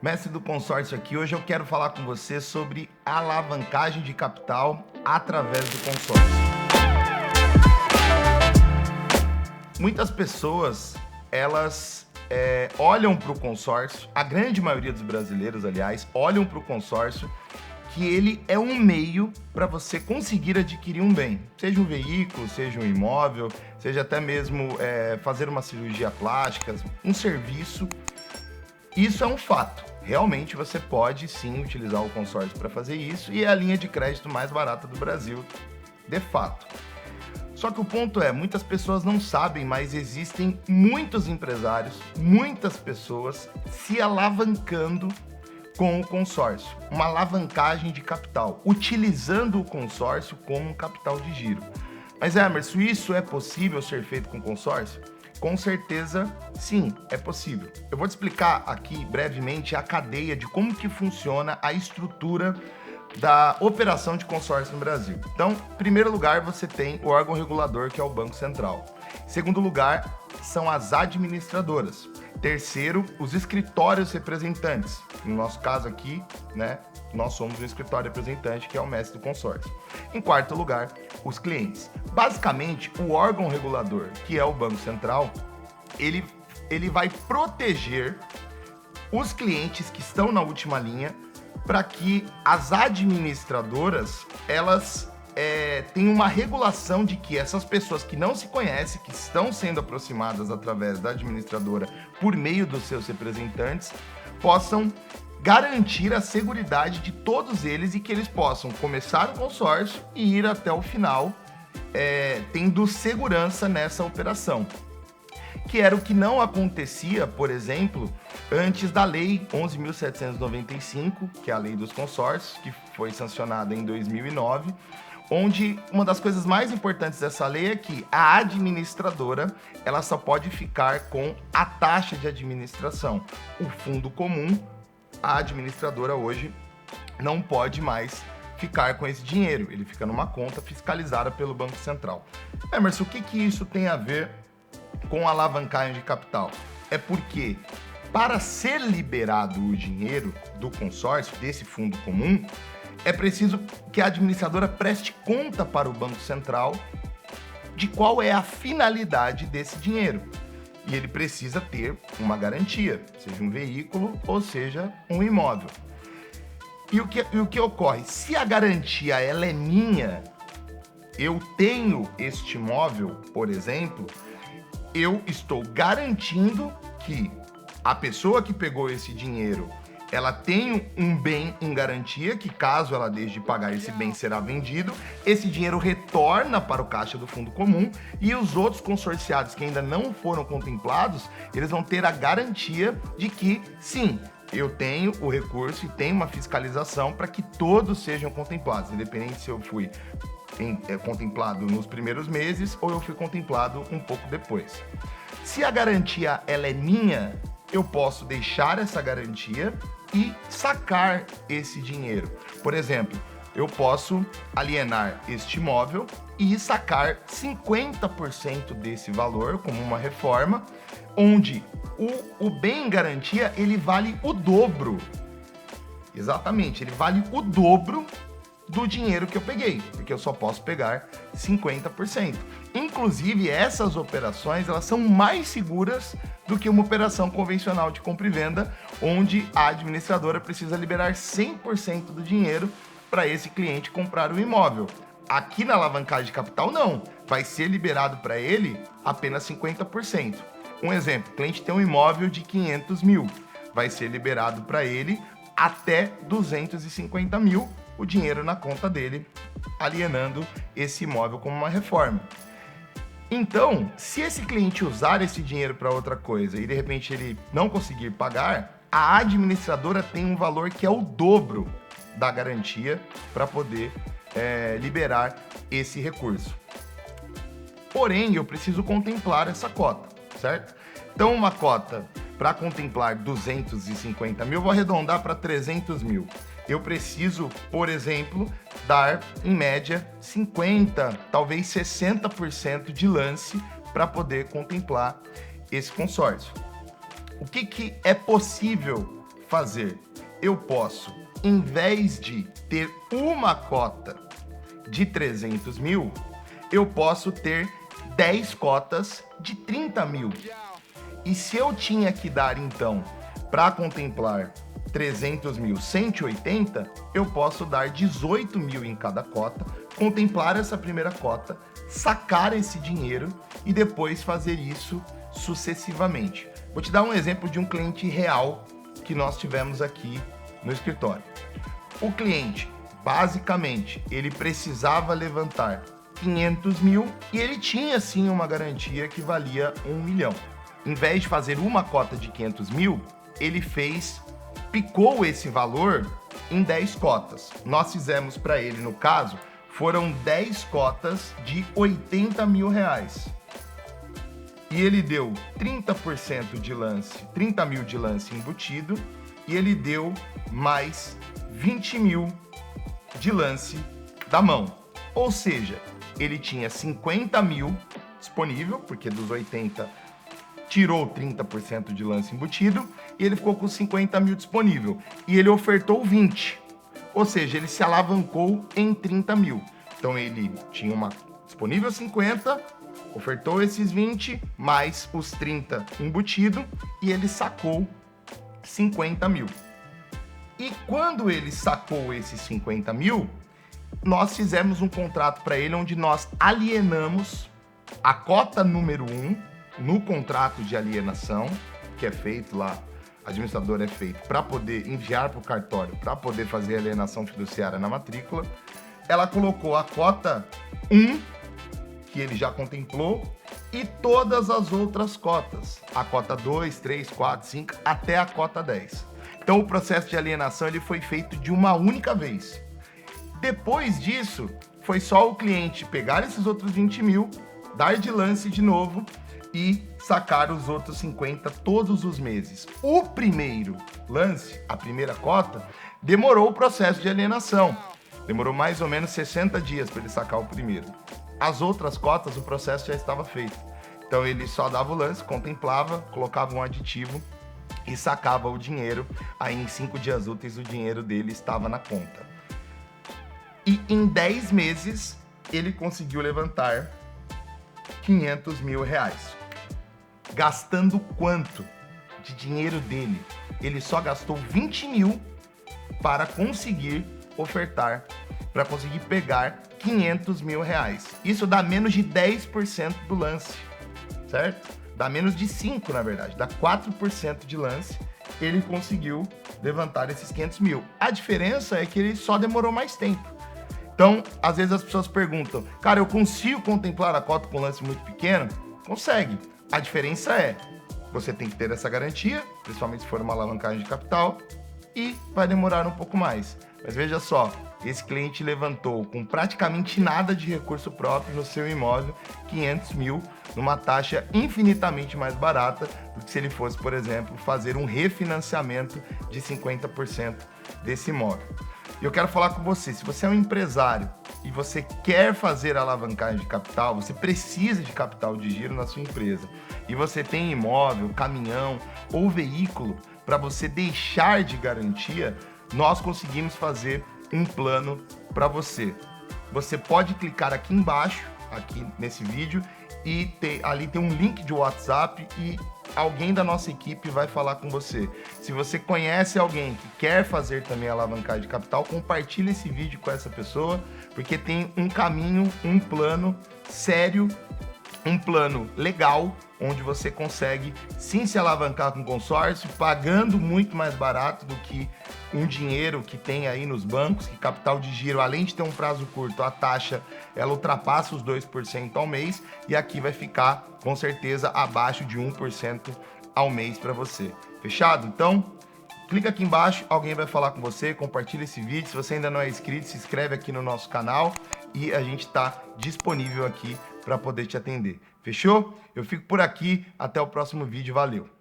Mestre do consórcio aqui. Hoje eu quero falar com você sobre alavancagem de capital através do consórcio. Muitas pessoas, elas olham para o consórcio, a grande maioria dos brasileiros, aliás, olham para o consórcio que ele é um meio para você conseguir adquirir um bem, seja um veículo, seja um imóvel, seja até mesmo fazer uma cirurgia plástica, um serviço. Isso é um fato. Realmente você pode sim utilizar o consórcio para fazer isso e é a linha de crédito mais barata do Brasil, de fato. Só que o ponto é, muitas pessoas não sabem, mas existem muitos empresários, muitas pessoas se alavancando com o consórcio. Uma alavancagem de capital, utilizando o consórcio como um capital de giro. Mas Emerson, isso é possível ser feito com consórcio? Com certeza, sim, é possível. Eu vou te explicar aqui brevemente a cadeia de como que funciona a estrutura da operação de consórcio no Brasil. Então, em primeiro lugar, você tem o órgão regulador, que é o Banco Central. Em segundo lugar, são as administradoras. Terceiro, os escritórios representantes. No nosso caso aqui, né, nós somos um escritório representante, que é o mestre do consórcio. Em quarto lugar, os clientes. Basicamente, o órgão regulador, que é o Banco Central, ele vai proteger os clientes que estão na última linha para que as administradoras, elas tenham uma regulação de que essas pessoas que não se conhecem, que estão sendo aproximadas através da administradora por meio dos seus representantes, possam garantir a seguridade de todos eles e que eles possam começar o consórcio e ir até o final tendo segurança nessa operação. Que era o que não acontecia, por exemplo, antes da Lei 11.795, que é a Lei dos Consórcios, que foi sancionada em 2009, onde uma das coisas mais importantes dessa lei é que a administradora ela só pode ficar com a taxa de administração. O fundo comum, a administradora hoje não pode mais ficar com esse dinheiro, ele fica numa conta fiscalizada pelo Banco Central. Emerson, o que isso tem a ver com alavancagem de capital? É porque para ser liberado o dinheiro do consórcio, desse fundo comum, é preciso que a administradora preste conta para o Banco Central de qual é a finalidade desse dinheiro. E ele precisa ter uma garantia, seja um veículo ou seja um imóvel. E o que ocorre? Se a garantia ela é minha, eu tenho este imóvel, por exemplo, eu estou garantindo que a pessoa que pegou esse dinheiro, ela tem um bem em garantia, que caso ela deixe de pagar, esse bem será vendido, esse dinheiro retorna para o caixa do fundo comum e os outros consorciados que ainda não foram contemplados, eles vão ter a garantia de que, sim, eu tenho o recurso e tenho uma fiscalização para que todos sejam contemplados, independente se eu fui contemplado nos primeiros meses ou eu fui contemplado um pouco depois. Se a garantia ela é minha, eu posso deixar essa garantia e sacar esse dinheiro. Por exemplo, eu posso alienar este imóvel e sacar 50% desse valor como uma reforma, onde o bem em garantia ele vale o dobro. Exatamente, ele vale o dobro do dinheiro que eu peguei, porque eu só posso pegar 50%. Inclusive, essas operações, elas são mais seguras do que uma operação convencional de compra e venda, onde a administradora precisa liberar 100% do dinheiro para esse cliente comprar o imóvel. Aqui na alavancagem de capital, não. Vai ser liberado para ele apenas 50%. Um exemplo, o cliente tem um imóvel de 500 mil. Vai ser liberado para ele até 250 mil, o dinheiro na conta dele, alienando esse imóvel como uma reforma. Então, se esse cliente usar esse dinheiro para outra coisa e de repente ele não conseguir pagar, a administradora tem um valor que é o dobro da garantia para poder liberar esse recurso. Porém, eu preciso contemplar essa cota, certo? Então, uma cota para contemplar 250 mil, vou arredondar para 300 mil. Eu preciso, por exemplo, dar, em média, 50%, talvez 60% de lance para poder contemplar esse consórcio. O que é possível fazer? Eu posso, em vez de ter uma cota de 300 mil, eu posso ter 10 cotas de 30 mil. E se eu tinha que dar, então, para contemplar 300 mil, 180, eu posso dar 18 mil em cada cota, contemplar essa primeira cota, sacar esse dinheiro e depois fazer isso sucessivamente. Vou te dar um exemplo de um cliente real que nós tivemos aqui no escritório. O cliente, basicamente, ele precisava levantar 500 mil e ele tinha sim uma garantia que valia 1 milhão. Em vez de fazer uma cota de 500 mil, ele picou esse valor em 10 cotas. Nós fizemos para ele, no caso, foram 10 cotas de 80 mil reais. E ele deu 30% de lance, 30 mil de lance embutido, e ele deu mais 20 mil de lance da mão. Ou seja, ele tinha 50 mil disponível, porque dos 80 tirou 30% de lance embutido, e ele ficou com 50 mil disponível. E ele ofertou 20, ou seja, ele se alavancou em 30 mil. Então ele tinha disponível 50, ofertou esses 20, mais os 30 embutido, e ele sacou 50 mil. E quando ele sacou esses 50 mil, nós fizemos um contrato para ele onde nós alienamos a cota número 1 no contrato de alienação, que é feito lá, administrador é feito para poder enviar para o cartório, para poder fazer a alienação fiduciária na matrícula. Ela colocou a cota 1, que ele já contemplou, e todas as outras cotas, a cota 2, 3, 4, 5, até a cota 10. Então o processo de alienação ele foi feito de uma única vez. Depois disso, foi só o cliente pegar esses outros 20 mil, dar de lance de novo e sacar os outros 50 todos os meses. O primeiro lance, a primeira cota, demorou o processo de alienação. Demorou mais ou menos 60 dias para ele sacar o primeiro. As outras cotas, o processo já estava feito. Então ele só dava o lance, contemplava, colocava um aditivo e sacava o dinheiro. Aí em 5 dias úteis o dinheiro dele estava na conta. E em 10 meses ele conseguiu levantar 500 mil reais. Gastando quanto de dinheiro dele? Ele só gastou 20 mil para conseguir ofertar, para conseguir pegar 500 mil reais. Isso dá menos de 10% do lance, certo? Dá menos de 5%, na verdade. Dá 4% de lance. Ele conseguiu levantar esses 500 mil. A diferença é que ele só demorou mais tempo. Então, às vezes as pessoas perguntam, cara, eu consigo contemplar a cota com lance muito pequeno? Consegue. A diferença é, você tem que ter essa garantia, principalmente se for uma alavancagem de capital, e vai demorar um pouco mais. Mas veja só, esse cliente levantou com praticamente nada de recurso próprio no seu imóvel, 500 mil, numa taxa infinitamente mais barata do que se ele fosse, por exemplo, fazer um refinanciamento de 50% desse imóvel. E eu quero falar com você, se você é um empresário e você quer fazer alavancagem de capital, você precisa de capital de giro na sua empresa, e você tem imóvel, caminhão ou veículo para você deixar de garantia, nós conseguimos fazer um plano para você. Você pode clicar aqui embaixo, aqui nesse vídeo, e ali tem um link de WhatsApp e alguém da nossa equipe vai falar com você. Se você conhece alguém que quer fazer também alavancagem de capital, compartilhe esse vídeo com essa pessoa, porque tem um caminho, um plano sério, um plano legal, onde você consegue sim se alavancar com consórcio, pagando muito mais barato do que um dinheiro que tem aí nos bancos, que capital de giro, além de ter um prazo curto, a taxa ela ultrapassa os 2% ao mês, e aqui vai ficar com certeza abaixo de 1% ao mês para você. Fechado? Então, clica aqui embaixo, alguém vai falar com você, compartilha esse vídeo. Se você ainda não é inscrito, se inscreve aqui no nosso canal e a gente está disponível aqui para poder te atender. Fechou? Eu fico por aqui, até o próximo vídeo, valeu!